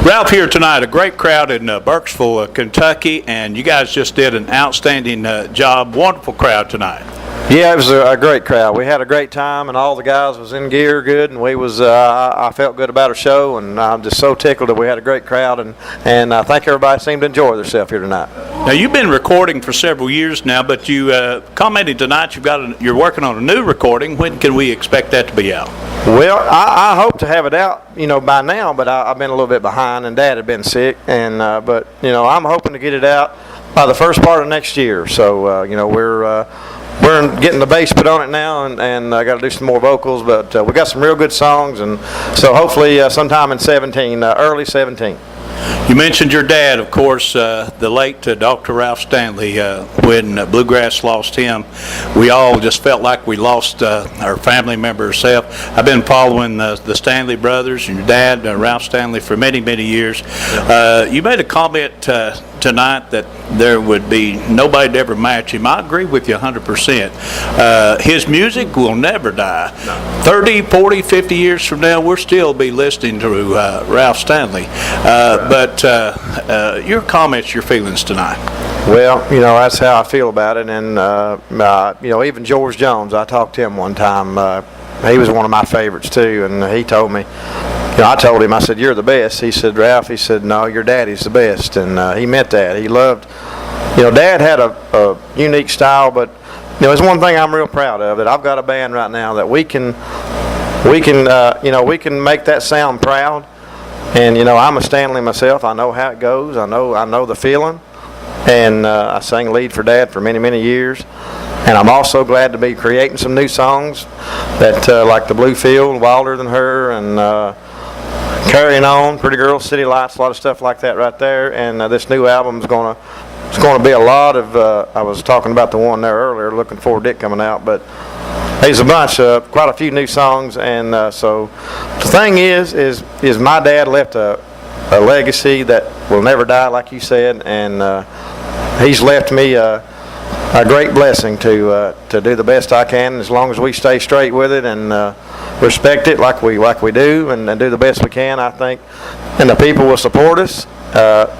Ralph here tonight, a great crowd in Burkesville, Kentucky, and you guys just did an outstanding job. Wonderful crowd tonight. Yeah, it was a great crowd. We had a great time, and all the guys was in gear good, and we was I felt good about our show, and I'm just so tickled that we had a great crowd, and I think everybody seemed to enjoy themselves here tonight. Now, you've been recording for several years now, but you commented tonight you're working on a new recording. When can we expect that to be out? Well, I hope to have it out, by now, but I've been a little bit behind, and Dad had been sick, and but I'm hoping to get it out by the first part of next year. So we're getting the bass put on it now, and I got to do some more vocals, but we got some real good songs, and so hopefully sometime in early 17. You mentioned your dad, of course, the late Dr. Ralph Stanley. When Bluegrass lost him, we all just felt like we lost our family member Sept. I've been following the Stanley brothers and your dad, Ralph Stanley, for many, many years. You made a comment tonight that there would be nobody to ever match him. I agree with you 100%. His music will never die. 30, 40, 50 years from now, we'll still be listening to Ralph Stanley. But your comments, your feelings tonight. Well, that's how I feel about it, and even George Jones, I talked to him one time. He was one of my favorites too, and he told me, I told him, I said, "You're the best." He said, "Ralph," he said, "No, your daddy's the best," and he meant that. He loved, Dad had a unique style, but there's one thing I'm real proud of, that I've got a band right now that we can make that sound proud. And I'm a Stanley myself. I know how it goes. I know the feeling. And I sang lead for Dad for many, many years. And I'm also glad to be creating some new songs that like the Bluefield, Wilder Than Her, and Carrying On, Pretty Girls, City Lights, a lot of stuff like that right there. And this new album is going to be a lot of. I was talking about the one there earlier, looking forward to it coming out, but. There's a bunch, quite a few new songs, and so the thing is my dad left a legacy that will never die, like you said, and he's left me a great blessing to do the best I can, as long as we stay straight with it and respect it like we do, and do the best we can. I think, and the people will support us.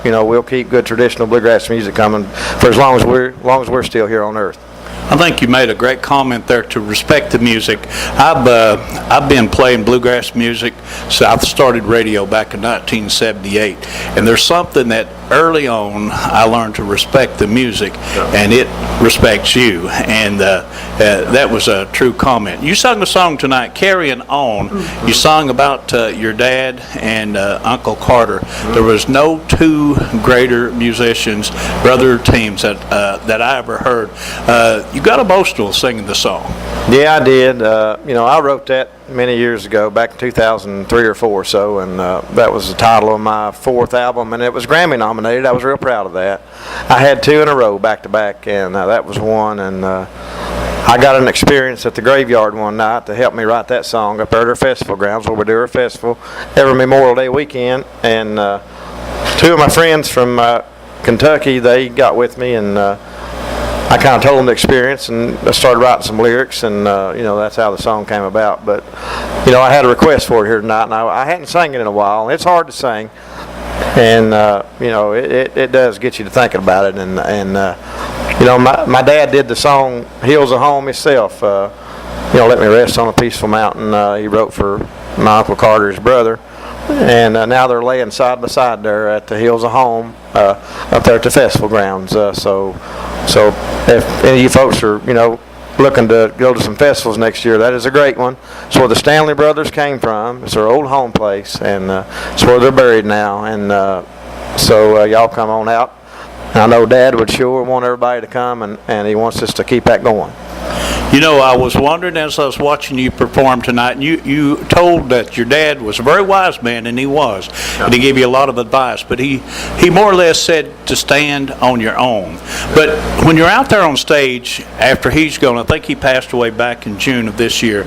We'll keep good traditional bluegrass music coming for as long as we're still here on earth. I think you made a great comment there to respect the music. I've been playing bluegrass music since I started radio back in 1978, and there's something that early on I learned to respect the music, and it respects you, and that was a true comment. You sung a song tonight, Carrying On. You sung about your dad and Uncle Carter. There was no two greater musicians, brother teams that I ever heard. You got emotional singing the song. Yeah, I did. I wrote that many years ago, back in 2003 or 4 or so, and that was the title of my 4th album, and it was Grammy nominated. I was real proud of that. I had 2 in a row, back to back, and that was one, and I got an experience at the graveyard one night to help me write that song up there at our festival grounds, where we do our festival every Memorial Day weekend, and 2 of my friends from Kentucky, they got with me, and I kind of told them the experience, and I started writing some lyrics, and that's how the song came about. But I had a request for it here tonight, and I hadn't sang it in a while. It's hard to sing, and it does get you to thinking about it. And my dad did the song "Hills of Home" himself. Let Me Rest on a Peaceful Mountain. He wrote for my Uncle Carter's brother. And now they're laying side by side there at the Hills of Home, up there at the festival grounds. So if any of you folks are, looking to go to some festivals next year, that is a great one. It's where the Stanley brothers came from. It's their old home place, and it's where they're buried now. And so y'all come on out. And I know Dad would sure want everybody to come, and he wants us to keep that going. I was wondering as I was watching you perform tonight, and you told that your dad was a very wise man, and he was. And he gave you a lot of advice, but he more or less said to stand on your own. But when you're out there on stage, after he's gone, I think he passed away back in June of this year,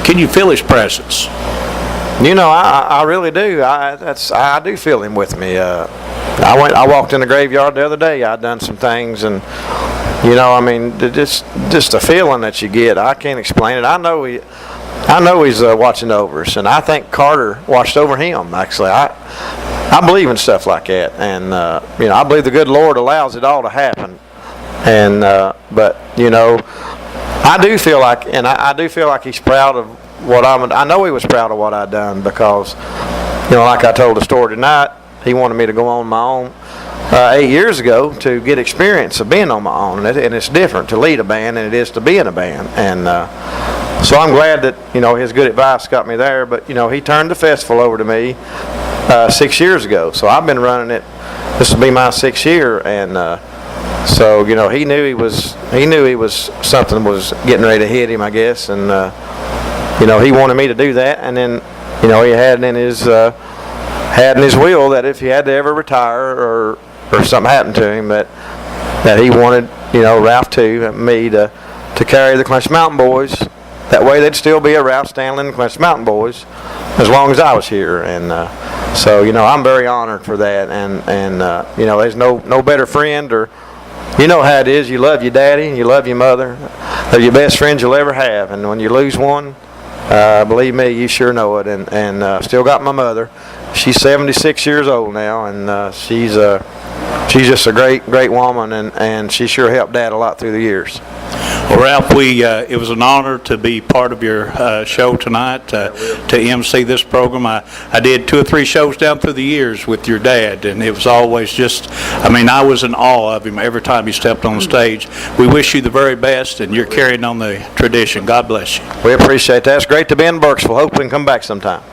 can you feel his presence? I really do. I do feel him with me. I walked in the graveyard the other day. I'd done some things, and just the feeling that you get, I can't explain it. I know he's watching over us, and I think Carter watched over him. Actually, I believe in stuff like that, and you know, I believe the good Lord allows it all to happen. And but you know, I do feel like, and I do feel like He's proud of what I know He was proud of what I'd done, because you know, like I told the story tonight, He wanted me to go on my own 8 years ago to get experience of being on my own, and it's different to lead a band than it is to be in a band. And so I'm glad that, you know, His good advice got me there. But you know, He turned the festival over to me 6 years ago, so I've been running it. This will be my 6th year, and so you know, He knew he was something was getting ready to hit him, I guess, and you know, He wanted me to do that. And then you know, He had in His will that if He had to ever retire or something happened to him, that He wanted, you know, Ralph me to carry the Clinch Mountain Boys. That way they'd still be a Ralph Stanley and the Clinch Mountain Boys as long as I was here. And so you know, I'm very honored for that. And you know, there's no better friend, or you know how it is. You love your daddy and you love your mother. They're your best friends you'll ever have. And when you lose one, believe me, you sure know it. And still got my mother. She's 76 years old now, and she's just a great woman, and she sure helped Dad a lot through the years. Well, Ralph, it was an honor to be part of your show tonight, to MC this program. I did 2 or 3 shows down through the years with your dad, and it was always just, I mean, I was in awe of him every time he stepped on the stage. We wish you the very best, and you're carrying on the tradition. God bless you. We appreciate that. It's great to be in Burkesville. Hope we can come back sometime.